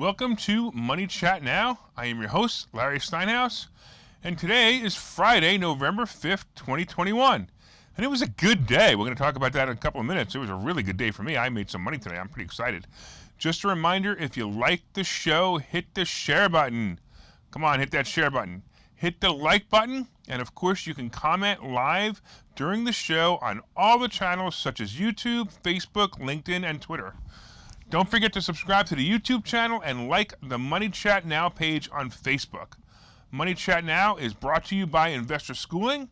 welcome to Money Chat Now. I am your host, Larry Steinhouse, and today is Friday, November 5th, 2021. And it was a good day. We're going to talk about that in a couple of minutes. It was a really good day for me. I made some money today. I'm pretty excited. Just a reminder, if you like the show, hit the share button. Come on, hit that share button. Hit the like button, and of course you can comment live during the show on all the channels such as YouTube, Facebook, LinkedIn, and Twitter. Don't forget to subscribe to the YouTube channel and like the Money Chat Now page on Facebook. Money Chat Now is brought to you by Investor Schooling,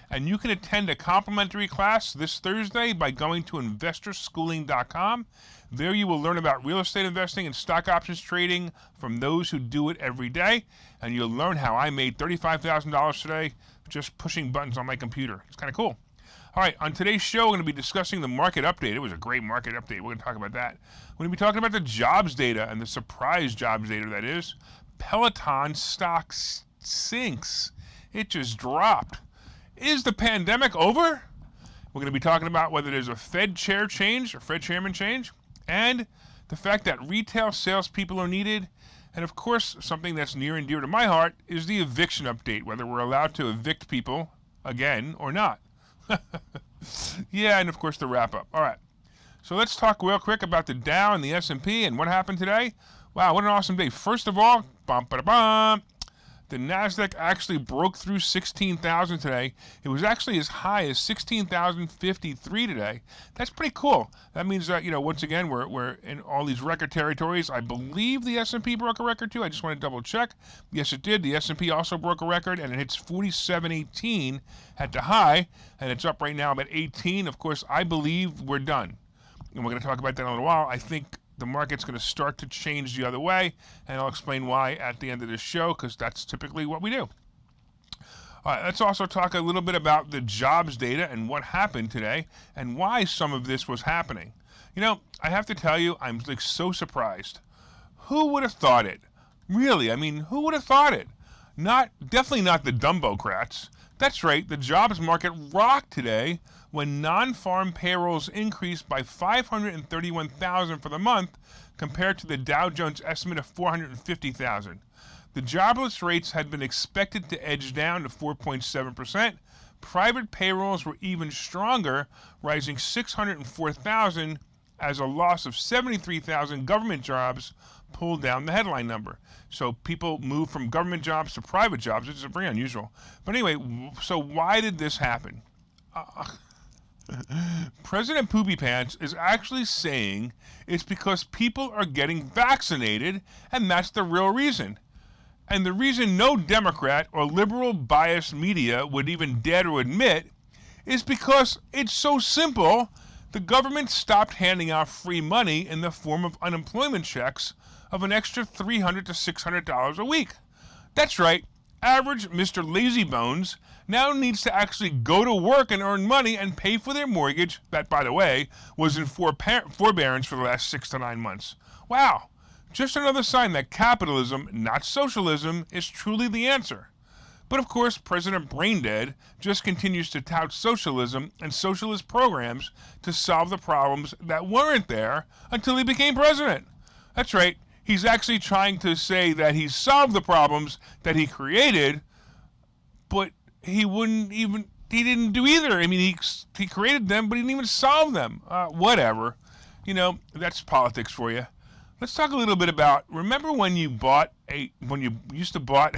and you can attend a complimentary class this Thursday by going to investorschooling.com. There you will learn about real estate investing and stock options trading from those who do it every day, and you'll learn how I made $35,000 today just pushing buttons on my computer. It's kind of cool. All right, on today's show, we're going to be discussing the market update. It was a great market update. We're going to talk about that. We're going to be talking about the jobs data and the surprise jobs data, that is. Peloton stock sinks. It just dropped. Is the pandemic over? We're going to be talking about whether there's a Fed chair change or Fed chairman change, and the fact that retail salespeople are needed. And of course, something that's near and dear to my heart is the eviction update, whether we're allowed to evict people again or not. Yeah, and of course the wrap up. All right, so let's talk real quick about the Dow and the S&P and what happened today. Wow, what an awesome day. First of all, the NASDAQ actually broke through 16,000 today. It was actually as high as 16,053 today. That's pretty cool. That means that, once again, we're in all these record territories. I believe the S&P broke a record too. I just want to double check. Yes, it did. The S&P also broke a record, and it hits 47.18 at the high, and it's up right now about 18. Of course, I believe we're done. And we're going to talk about that in a little while. I think the market's going to start to change the other way, and I'll explain why at the end of this show, because that's typically what we do. All right, let's also talk a little bit about the jobs data and what happened today and why some of this was happening. I have to tell you, I'm so surprised. Who would have thought it? Really, who would have thought it? Definitely not the Dumbocrats. That's right, the jobs market rocked today when non-farm payrolls increased by 531,000 for the month compared to the Dow Jones estimate of 450,000. The jobless rates had been expected to edge down to 4.7%. Private payrolls were even stronger, rising 604,000 as a loss of 73,000 government jobs pulled down the headline number. So people moved from government jobs to private jobs, which is very unusual. But anyway, so why did this happen? President Poopy Pants is actually saying it's because people are getting vaccinated, and that's the real reason. And the reason no Democrat or liberal biased media would even dare to admit is because it's so simple. The government stopped handing out free money in the form of unemployment checks of an extra $300 to $600 a week. That's right, average Mr. Lazybones now needs to actually go to work and earn money and pay for their mortgage that, by the way, was in forbearance for the last 6 to 9 months. Wow, just another sign that capitalism, not socialism, is truly the answer. But of course, President Braindead just continues to tout socialism and socialist programs to solve the problems that weren't there until he became president. That's right, he's actually trying to say that he solved the problems that he created, but he didn't do either. He created them, but he didn't even solve them. Whatever. That's politics for you. Let's talk a little bit about, remember when you used to buy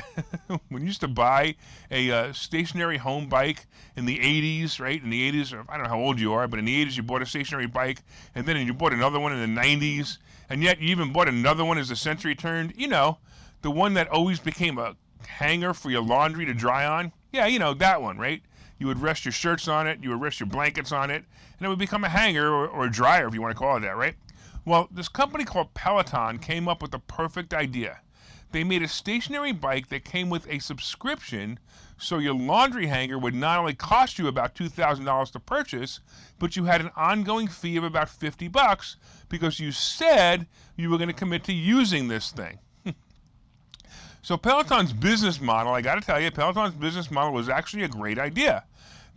a stationary home bike in the 80s, right? In the 80s, I don't know how old you are, but in the 80s you bought a stationary bike, and then you bought another one in the 90s, and yet you even bought another one as the century turned. The one that always became a hanger for your laundry to dry on. Yeah, that one, right? You would rest your shirts on it, you would rest your blankets on it, and it would become a hanger or a dryer, if you want to call it that, right? Well, this company called Peloton came up with the perfect idea. They made a stationary bike that came with a subscription, so your laundry hanger would not only cost you about $2,000 to purchase, but you had an ongoing fee of about $50 because you said you were going to commit to using this thing. So Peloton's business model, I got to tell you, Peloton's business model was actually a great idea.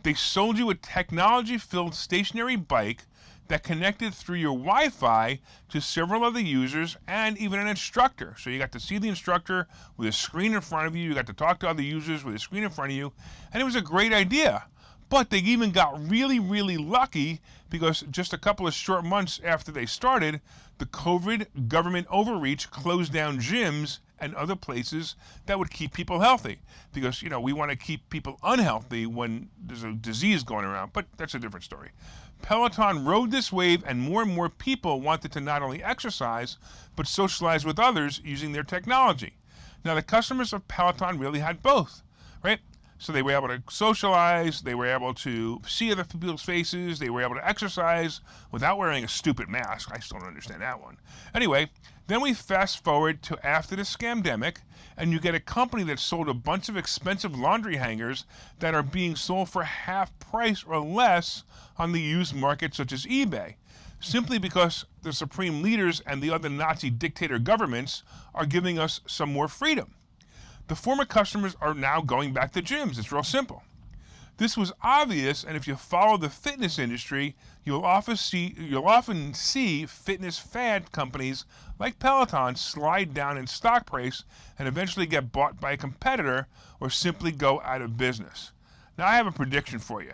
They sold you a technology-filled stationary bike that connected through your Wi-Fi to several other users and even an instructor. So you got to see the instructor with a screen in front of you. You got to talk to other users with a screen in front of you. And it was a great idea. But they even got really, really lucky because just a couple of short months after they started, the COVID government overreach closed down gyms and other places that would keep people healthy. Because, we want to keep people unhealthy when there's a disease going around, but that's a different story. Peloton rode this wave, and more people wanted to not only exercise, but socialize with others using their technology. Now, the customers of Peloton really had both, right? So they were able to socialize, they were able to see other people's faces, they were able to exercise without wearing a stupid mask. I still don't understand that one. Anyway, then we fast forward to after the scamdemic, and you get a company that sold a bunch of expensive laundry hangers that are being sold for half price or less on the used market such as eBay, simply because the supreme leaders and the other Nazi dictator governments are giving us some more freedom. The former customers are now going back to gyms. It's real simple. This was obvious, and if you follow the fitness industry, you'll often see fitness fad companies like Peloton slide down in stock price and eventually get bought by a competitor or simply go out of business. Now, I have a prediction for you.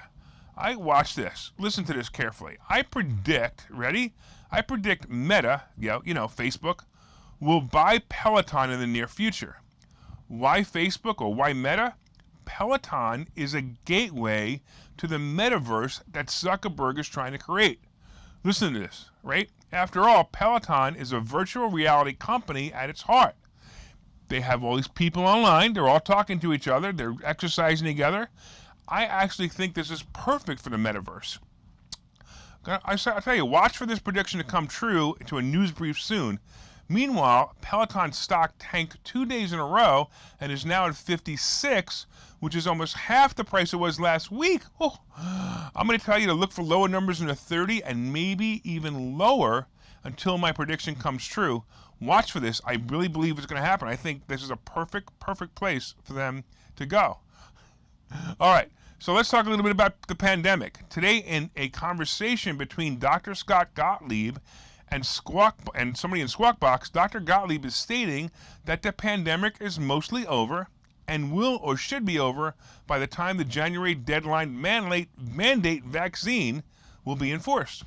Watch this. Listen to this carefully. I predict Meta, Facebook, will buy Peloton in the near future. Why Facebook or why Meta? Peloton is a gateway to the metaverse that Zuckerberg is trying to create. Listen to this, right? After all, Peloton is a virtual reality company at its heart. They have all these people online. They're all talking to each other. They're exercising together. I actually think this is perfect for the metaverse. I'll tell you, watch for this prediction to come true to a news brief soon. Meanwhile, Peloton stock tanked 2 days in a row and is now at 56, which is almost half the price it was last week. Oh, I'm going to tell you to look for lower numbers in the 30 and maybe even lower until my prediction comes true. Watch for this. I really believe it's going to happen. I think this is a perfect place for them to go. All right, so let's talk a little bit about the pandemic. Today, in a conversation between Dr. Scott Gottlieb and somebody in Squawk Box, Dr. Gottlieb is stating that the pandemic is mostly over and will or should be over by the time the January deadline mandate vaccine will be enforced.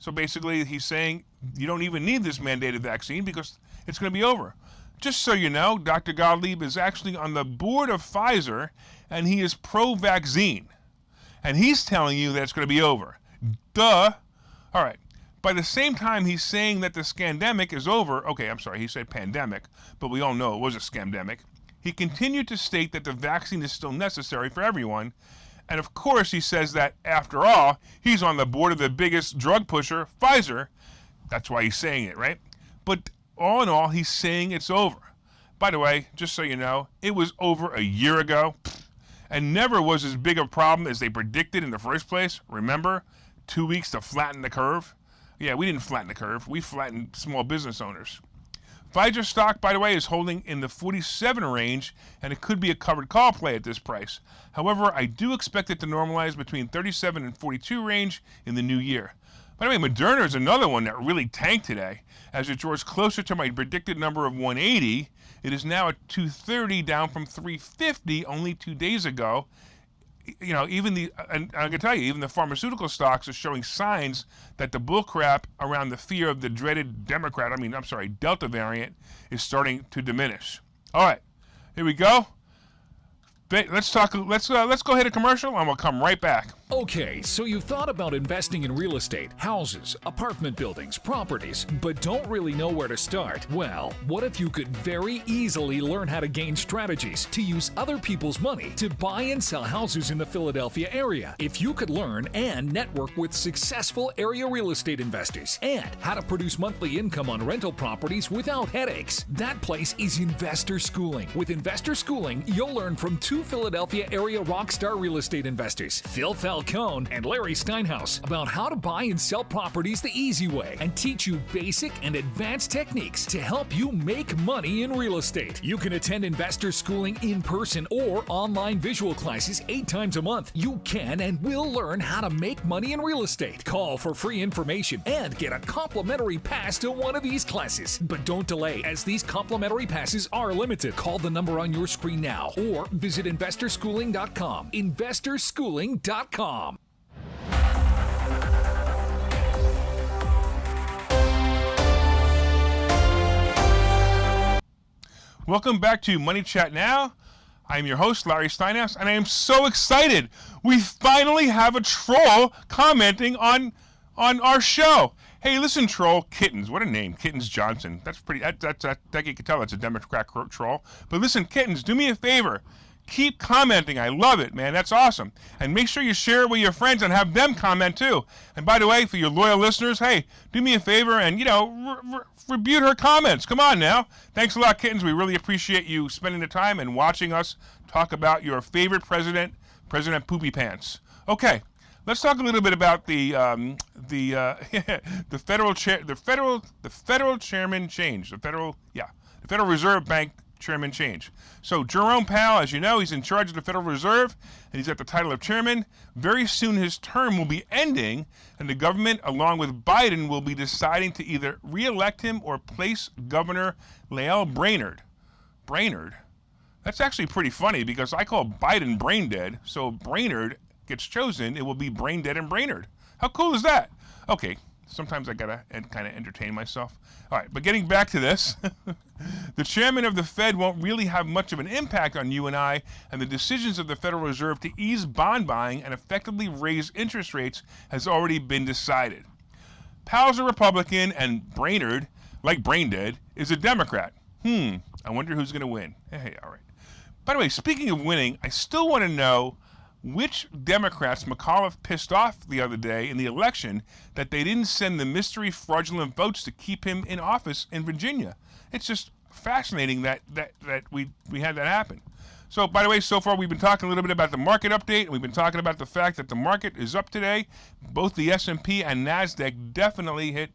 So basically, he's saying you don't even need this mandated vaccine because it's going to be over. Just so you know, Dr. Gottlieb is actually on the board of Pfizer, and he is pro-vaccine. And he's telling you that it's going to be over. Duh. All right. By the same time he's saying that the scandemic is over, he said pandemic, but we all know it was a scamdemic. He continued to state that the vaccine is still necessary for everyone. And of course he says that, after all, he's on the board of the biggest drug pusher, Pfizer. That's why he's saying it, right? But all in all, he's saying it's over. By the way, just so you know, it was over a year ago and never was as big a problem as they predicted in the first place. Remember? 2 weeks to flatten the curve. Yeah, we didn't flatten the curve. We flattened small business owners. Pfizer stock, by the way, is holding in the 47 range, and it could be a covered call play at this price. However, I do expect it to normalize between 37 and 42 range in the new year. By the way, Moderna is another one that really tanked today. As it draws closer to my predicted number of 180, it is now at 230, down from 350 only 2 days ago. And I can tell you, even the pharmaceutical stocks are showing signs that the bullcrap around the fear of the dreaded Delta variant is starting to diminish. All right, here we go. Let's go ahead to commercial, and we'll come right back. Okay, so you've thought about investing in real estate, houses, apartment buildings, properties, but don't really know where to start? Well, what if you could very easily learn how to gain strategies to use other people's money to buy and sell houses in the Philadelphia area? If you could learn and network with successful area real estate investors and how to produce monthly income on rental properties without headaches, that place is Investor Schooling. With Investor Schooling, you'll learn from two Philadelphia area rockstar real estate investors, Phil Felton Cohn and Larry Steinhouse about how to buy and sell properties the easy way and teach you basic and advanced techniques to help you make money in real estate. You can attend investor schooling in person or online visual classes 8 times a month. You can and will learn how to make money in real estate. Call for free information and get a complimentary pass to one of these classes. But don't delay, as these complimentary passes are limited. Call the number on your screen now or visit investorschooling.com. investorschooling.com. Welcome back to Money Chat Now. I'm your host, Larry Steinhouse, and I am so excited. We finally have a troll commenting on our show. Hey, listen, troll, Kittens. What a name, Kittens Johnson. That's pretty. That you can tell that's a Democrat troll. But listen, Kittens, do me a favor. Keep commenting. I love it, man. That's awesome. And make sure you share it with your friends and have them comment too. And by the way, for your loyal listeners, hey, do me a favor and, rebuke her comments. Come on now. Thanks a lot, Kittens. We really appreciate you spending the time and watching us talk about your favorite president, President Poopy Pants. Okay, let's talk a little bit about the Federal Chairman change. The Federal Reserve Bank Chairman change. So Jerome Powell, as you know, he's in charge of the Federal Reserve, and he's got the title of chairman. Very soon his term will be ending, and the government, along with Biden, will be deciding to either re-elect him or place Governor Lael Brainerd. Brainerd? That's actually pretty funny because I call Biden brain dead, so Brainerd gets chosen, it will be brain dead and Brainerd. How cool is that? Okay, sometimes I gotta kind of entertain myself. All right, but getting back to this, the chairman of the Fed won't really have much of an impact on you and I, and the decisions of the Federal Reserve to ease bond buying and effectively raise interest rates has already been decided. Powell's a Republican, and Brainerd, like brain dead, is a Democrat. I wonder who's going to win. Hey, all right. By the way, speaking of winning, I still want to know which Democrats McAuliffe pissed off the other day in the election that they didn't send the mystery fraudulent votes to keep him in office in Virginia. It's just fascinating that we had that happen. So, by the way, so far we've been talking a little bit about the market update, and we've been talking about the fact that the market is up today. Both the S&P and NASDAQ definitely hit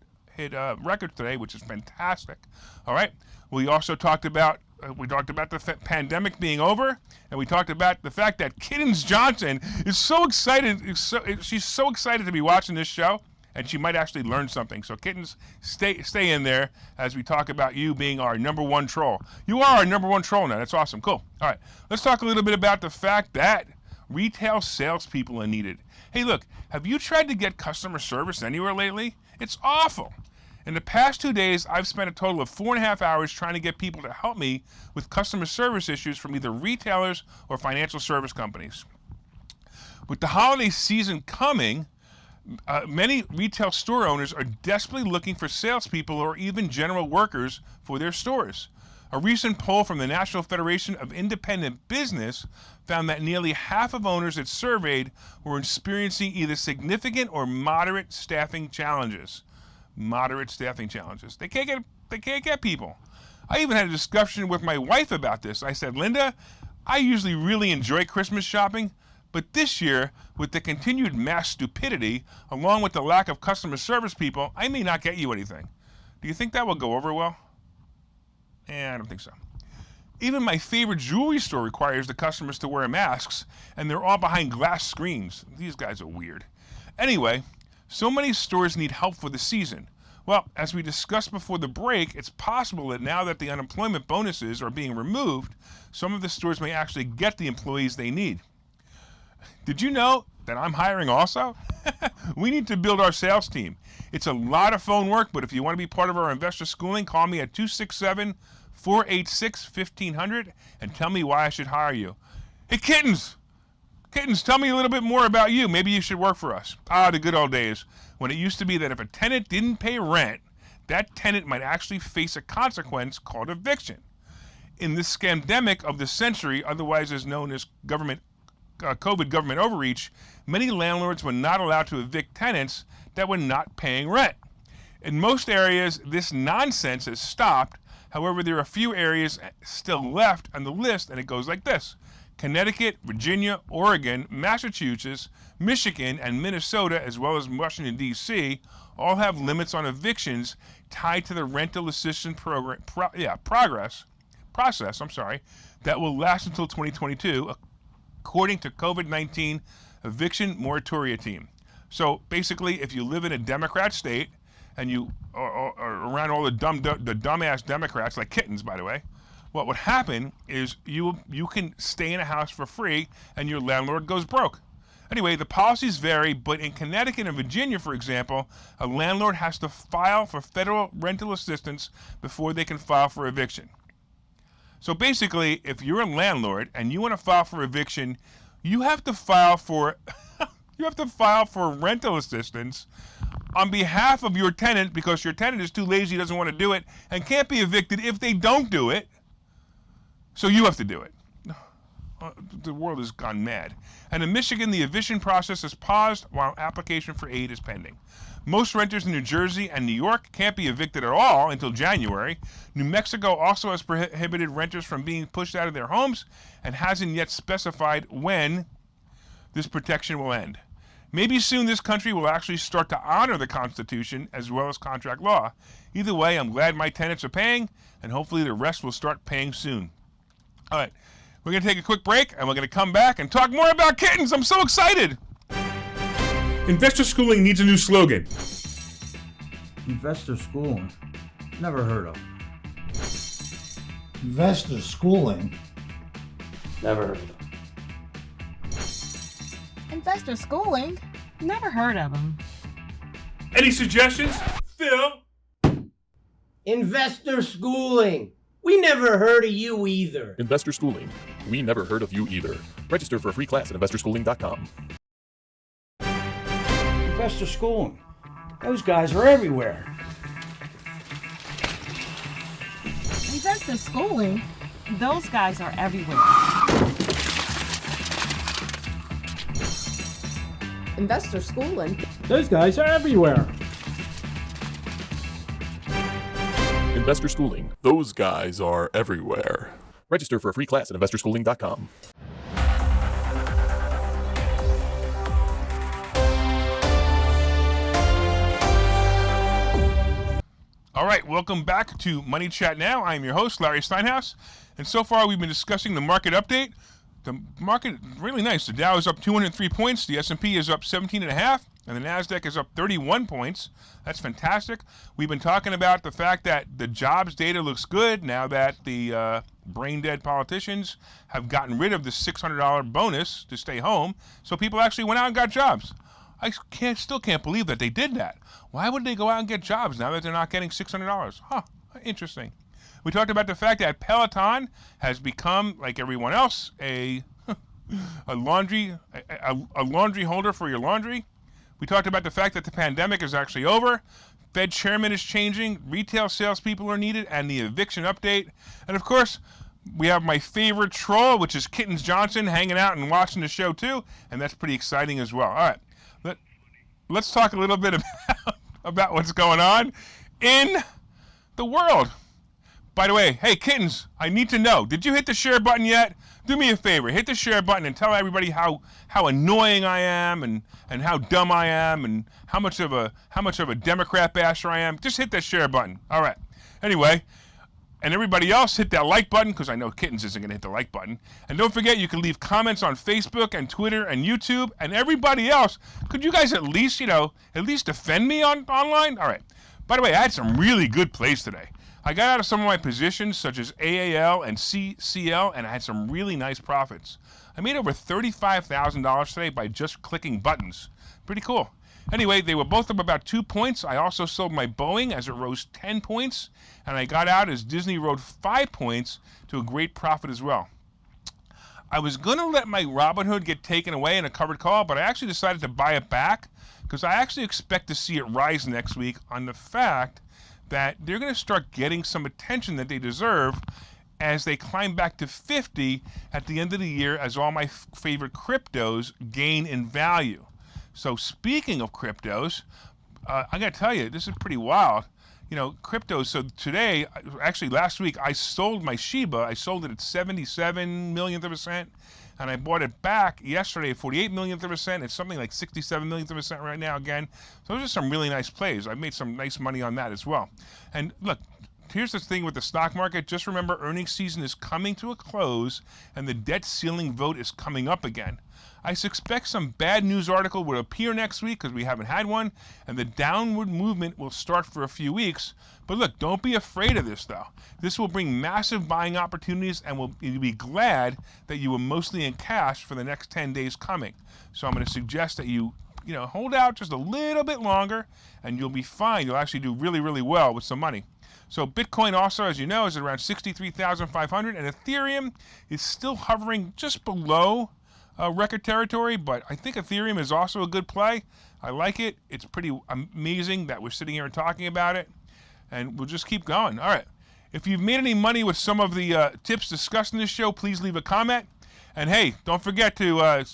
records today, which is fantastic. All right. We also talked about the pandemic being over, and we talked about the fact that Kittens Johnson is so excited. She's so excited to be watching this show, and she might actually learn something. So Kittens, stay in there as we talk about you being our number one troll. You are our number one troll now. That's awesome. Cool. All right. Let's talk a little bit about the fact that retail salespeople are needed. Hey, look, have you tried to get customer service anywhere lately? It's awful. In the past 2 days, I've spent a total of 4.5 hours trying to get people to help me with customer service issues from either retailers or financial service companies. With the holiday season coming, many retail store owners are desperately looking for salespeople or even general workers for their stores. A recent poll from the National Federation of Independent Business found that nearly half of owners it surveyed were experiencing either significant or moderate staffing challenges. They can't get people. I even had a discussion with my wife about this. I said, Linda, I usually really enjoy Christmas shopping, but this year, with the continued mass stupidity, along with the lack of customer service people, I may not get you anything. Do you think that will go over well? I don't think so. Even my favorite jewelry store requires the customers to wear masks, and they're all behind glass screens. These guys are weird. Anyway, so many stores need help for the season. Well, as we discussed before the break, it's possible that now that the unemployment bonuses are being removed, some of the stores may actually get the employees they need. Did you know that I'm hiring also? We need to build our sales team. It's a lot of phone work, but if you want to be part of our investor schooling, call me at 267-486-1500 and tell me why I should hire you. Hey, Kittens, tell me a little bit more about you. Maybe you should work for us. The good old days when it used to be that if a tenant didn't pay rent, that tenant might actually face a consequence called eviction. In this scandemic of the century, otherwise as known as COVID government overreach, many landlords were not allowed to evict tenants that were not paying rent. In most areas, this nonsense has stopped. However, there are a few areas still left on the list, and it goes like this. Connecticut, Virginia, Oregon, Massachusetts, Michigan, and Minnesota, as well as Washington, D.C., all have limits on evictions tied to the rental assistance process that will last until 2022, according to COVID-19 eviction moratoria team. So basically, if you live in a Democrat state and you are around all the dumbass Democrats, like kittens, by the way, what would happen is you can stay in a house for free and your landlord goes broke. Anyway, the policies vary, but in Connecticut and Virginia, for example, a landlord has to file for federal rental assistance before they can file for eviction. So basically, if you're a landlord and you want to file for eviction, you have to file for rental assistance on behalf of your tenant because your tenant is too lazy, doesn't want to do it, and can't be evicted if they don't do it. So you have to do it. The world has gone mad. And in Michigan, the eviction process is paused while application for aid is pending. Most renters in New Jersey and New York can't be evicted at all until January. New Mexico also has prohibited renters from being pushed out of their homes and hasn't yet specified when this protection will end. Maybe soon this country will actually start to honor the Constitution as well as contract law. Either way, I'm glad my tenants are paying, and hopefully the rest will start paying soon. All right, we're going to take a quick break, and we're going to come back and talk more about kittens. I'm so excited. Investor schooling needs a new slogan. Investor schooling? Never heard of. Investor schooling? Never heard of. Investor schooling? Never heard of them. Any suggestions? Phil? Investor schooling. We never heard of you either. Investor Schooling. We never heard of you either. Register for a free class at investorschooling.com. Investor schooling. Those guys are everywhere. Investor schooling? Those guys are everywhere. Investor schooling? Those guys are everywhere. Investor Schooling. Those guys are everywhere. Register for a free class at investorschooling.com. All right, welcome back to Money Chat Now. I am your host, Larry Steinhouse. And so far, we've been discussing the market update. The market, really nice. The Dow is up 203 points. The S&P is up 17.5. And the NASDAQ is up 31 points. That's fantastic. We've been talking about the fact that the jobs data looks good now that the brain-dead politicians have gotten rid of the $600 bonus to stay home. So people actually went out and got jobs. I still can't believe that they did that. Why would they go out and get jobs now that they're not getting $600? Huh, interesting. We talked about the fact that Peloton has become, like everyone else, a laundry holder for your laundry. We talked about the fact that the pandemic is actually over. Fed chairman is changing. Retail salespeople are needed, and the eviction update. And of course, we have my favorite troll, which is Kittens Johnson, hanging out and watching the show too, and that's pretty exciting as well. All right, let's talk a little bit about what's going on in the world. By the way, hey Kittens, I need to know, did you hit the share button yet? Do me a favor, hit the share button and tell everybody how annoying I am and how dumb I am and how much of a Democrat basher I am. Just hit that share button. All right. Anyway, and everybody else, hit that like button because I know Kittens isn't going to hit the like button. And don't forget, you can leave comments on Facebook and Twitter and YouTube. And everybody else, could you guys at least defend me online? All right. By the way, I had some really good plays today. I got out of some of my positions, such as AAL and CCL, and I had some really nice profits. I made over $35,000 today by just clicking buttons. Pretty cool. Anyway, they were both up about 2 points. I also sold my Boeing as it rose 10 points, and I got out as Disney rode 5 points to a great profit as well. I was going to let my Robinhood get taken away in a covered call, but I actually decided to buy it back because I actually expect to see it rise next week on the fact that they're going to start getting some attention that they deserve as they climb back to 50 at the end of the year as all my favorite cryptos gain in value. So speaking of cryptos, I got to tell you, this is pretty wild. You know, cryptos, so today, actually last week, I sold my Shiba. I sold it at 77 millionth of a cent. and I bought it back yesterday at 48 millionth of a cent. It's something like 67 millionth of a cent right now again. So those are some really nice plays. I made some nice money on that as well. And look, here's the thing with the stock market. Just remember, earnings season is coming to a close, and the debt ceiling vote is coming up again. I suspect some bad news article will appear next week because we haven't had one, and the downward movement will start for a few weeks. But look, don't be afraid of this, though. This will bring massive buying opportunities, and you'll be glad that you were mostly in cash for the next 10 days coming. So I'm going to suggest that you hold out just a little bit longer, and you'll be fine. You'll actually do really, really well with some money. So Bitcoin also, as you know, is at around 63,500, and Ethereum is still hovering just below record territory, but I think Ethereum is also a good play. I like it. It's pretty amazing that we're sitting here and talking about it, and we'll just keep going. All right. If you've made any money with some of the tips discussed in this show, please leave a comment. And hey, don't forget to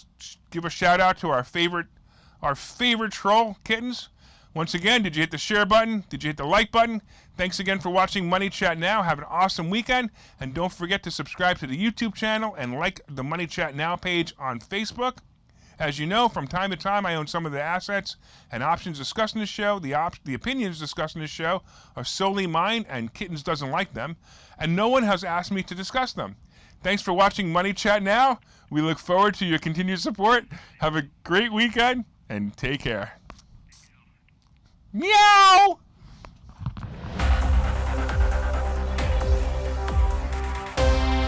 give a shout out to our favorite troll, Kittens. Once again, did you hit the share button? Did you hit the like button? Thanks again for watching Money Chat Now. Have an awesome weekend. And don't forget to subscribe to the YouTube channel and like the Money Chat Now page on Facebook. As you know, from time to time, I own some of the assets and options discussed in this show. The opinions discussed in this show are solely mine, and Kittens doesn't like them. And no one has asked me to discuss them. Thanks for watching Money Chat Now. We look forward to your continued support. Have a great weekend, and take care. Meow!